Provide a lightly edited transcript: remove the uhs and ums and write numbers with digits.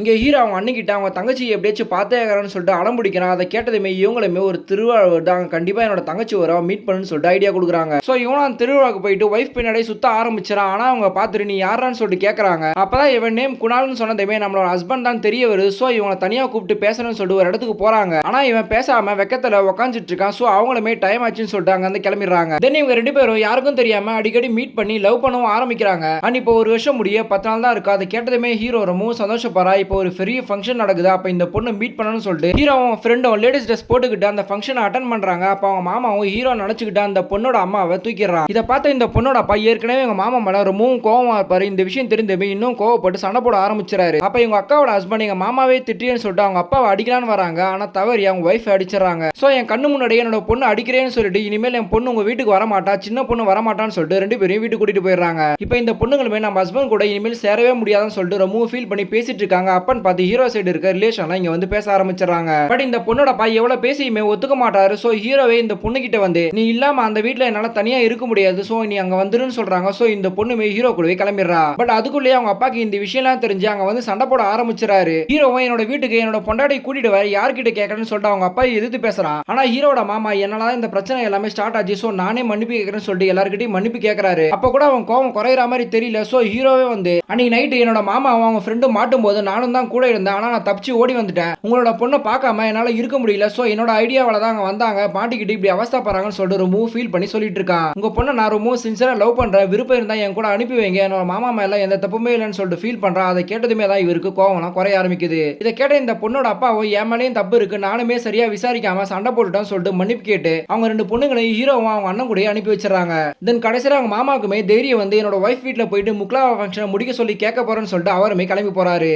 இங்க ஹீரோ அவங்க அண்ணிக்கிட்ட அவங்க தங்கச்சி எப்படியாச்சும் பார்த்தேங்கிறான்னு சொல்லிட்டு அடம் பிடிக்கிறான். அதை கேட்டதுமே இவங்களுமே ஒரு திருவிழா வருதாங்க, கண்டிப்பா என்னோட தங்கச்சி வர மீட் பண்ணுன்னு சொல்லிட்டு ஐடியா கொடுக்குறாங்க. ஸோ இவனும் அந்த திருவிழாவுக்கு போயிட்டு ஒய்ஃப் பின்னாடியே சுத்த ஆரம்பிச்சிடான். ஆனா அவங்க பார்த்துட்டு நீ யாரான்னு சொல்லிட்டு கேட்கறாங்க. அப்பதான் இவன் நேம் குணால்னு சொன்னதுமே நம்மளோட ஹஸ்பண்ட் தான் தெரிய வருது. ஸோ இவங்களை தனியா கூப்பிட்டு பேசணும்னு சொல்லிட்டு ஒரு இடத்துக்கு போறாங்க. ஆனா இவன் பேசாம வெக்கத்துல உட்காந்துட்டு இருக்கான். ஸோ அவங்களுமே டைம் ஆச்சுன்னு சொல்லிட்டு அங்க வந்து கிளம்பிடுறாங்க. தென் இவங்க ரெண்டு பேரும் யாருக்கும் தெரியாம அடிக்கடி மீட் பண்ணி லவ் பண்ணவும் ஆரம்பிக்கிறாங்க. அண்ட் இப்போ ஒரு வருஷம் முடிய 10 நாள் தான் இருக்கு. அதை கேட்டதுமே ஹீரோ ரொம்பவும் சந்தோஷப்படுறா. இப்போ ஒரு பெரிய ஃபங்க்ஷன் நடக்குது. அப்ப இந்த பொண்ணு மீட் பண்ணணும்னு சொல்லிட்டு ஹீரோவும் ஃப்ரெண்டும் லேடிஸ் ட்ரெஸ் போட்டுக்கிட்டு அந்த ஃபங்க்ஷனை அட்டெண்ட் பண்றாங்க. அப்ப அவங்க மாமாவும் ஹீரோ நினைச்சுக்கிட்டு அந்த பொண்ணோட அம்மாவை தூக்கிடுறான். இதை பார்த்த இந்த பொண்ணோட அப்பா ஏற்கனவே எங்க மாமா மேல ரொம்பவும் கோவமா இருப்பாரு. இந்த விஷயம் தெரிந்தமே இன்னும் கோவப்பட்டு சண்டை போட ஆரம்பிச்சிடாரு. அப்ப இவங்க அக்காவோட ஹஸ்பண்ட் எங்க மாமாவே திட்டியன்னு சொல்லிட்டு அவங்க அப்பாவை அடிக்கலான்னு வராங்க. ஆனா தவறி அவங்க ஒய்ஃப் அடிச்சிடறாங்க. சோ என் கண்ணு முன்னாடியே என்னோட பொண்ணு அடிக்கிறேன்னு சொல்லிட்டு இனிமேல் என் பொண்ணு உங்க வீட்டுக்கு வரமாட்டா, சின்ன பொண்ணு வரமாட்டான்னு சொல்லிட்டு ரெண்டு பேரையும் வீட்டுக்கு கூட்டிட்டு போயிடுறாங்க. இப்போ இந்த பொண்ணுங்களுமே நம்ம ஹஸ்பண்ட் கூட இனிமேல் சேரவே முடியாதுன்னு சொல்லிட்டு ரொம்பவும் ஃபீல் பண்ணி பேசிட்டு இருக்காங்க. அப்பன்னு பார்த்து ஹீரோ சைடு இருக்க ரிலேஷன்லாம் இங்க வந்து பேச ஆரம்பிச்சிடறாங்க. பட் இந்த பொண்ணோட அப்பா எவ்வளவு பேசியுமே ஒத்துக்க மாட்டாரு. சோ ஹீரோவே இந்த பொண்ணு கிட்ட வந்து நீ இல்லாம அந்த வீட்ல என்னால தனியா இருக்க முடியாது, சோ நீ அங்க வந்துருன்னு சொல்றாங்க. சோ இந்த பொண்ணுமே ஹீரோ கூடவே கிளம்பிடுறா. பட் அதுக்குள்ளேயே அவங்க அப்பாக்கு இந்த விஷயம்லாம் தெரிஞ்சு அங்க வந்து சண்டை போட ஆரம்பிச்சிடாரு. ஹீரோவும் என்னோட வீட்டுக்கு என்னோட பொண்டாட்டி கூட்டிட்டு வர யார்கிட்ட கேட்கறேன்னு சொல்லிட்டு அவங்க அப்பா எதிர்த்து பேசுறான். ஆனா ஹீரோட மாமா என்னால இந்த பிரச்சனை எல்லாமே ஸ்டார்ட் ஆச்சு, சோ நானே மன்னிப்பு கேட்கறேன்னு சொல்லிட்டு எல்லார்கிட்டயும் மன்னிப்பு கேட்கறாரு. அப்ப கூட அவன் கோவம் குறையிற மாதிரி தெரியல. சோ ஹீரோவே வந்து அன்னைக்கு நைட்டு என்னோட மாமா அவங்க ஃப்ரெண்டு மாட்டும் போது நானும் தான் கூட இருந்தேன். ஆனா நான் தப்பிச்சு ஓடி வந்துட்டேன். உங்களோட பொண்ணை பார்க்காம என்னால இருக்க முடியல. சோ என்னோட ஐடியாவால தான் அங்க வந்தாங்க, மாட்டிக்கிட்டு இப்படி அவஸ்தைப்படுறாங்கன்னு சொல்லிட்டு ரொம்ப ஃபீல் பண்ணி சொல்லிட்டு இருக்கான். உங்க பொண்ணை நான் ரொம்ப சின்சியரா லவ் பண்றேன், விருப்பம் இருந்தா என் கூட அனுப்பி வைங்க, என்னோட மாமா மேல எந்த தப்புமே இல்லைன்னு சொல்லிட்டு ஃபீல் பண்றான். அதை கேட்டதுமே தான் இவருக்கு கோவம்லாம் குறைய ஆரம்பிக்குது. இதை கேட்ட இந்த பொண்ணோட அப்பாவும் என் மேலேயும் தப்பு இருக்கு, நானுமே சரியா விசாரிக்காம சண்டை போட்டுட்டான்னு சொல்லிட்டு மன்னிப்பு கேட்டு அவங்க ரெண்டு பொண்ணுங்களையும் ஹீரோவும் அவங்க அண்ணன் கூட அனுப்பி வச்சிடறாங்க. தென் கடைசியில் அவங்க மாமாக்குமே தைரியம் வந்து என்னோட ஒய்ஃப் வீட்டில் போயிட்டு முக்லாவா ஃபங்க்ஷனை முடிக்க சொல்லி கேட்க போறேன்னு சொல்லிட்டு அவருமே கிளம்பி போறாரு.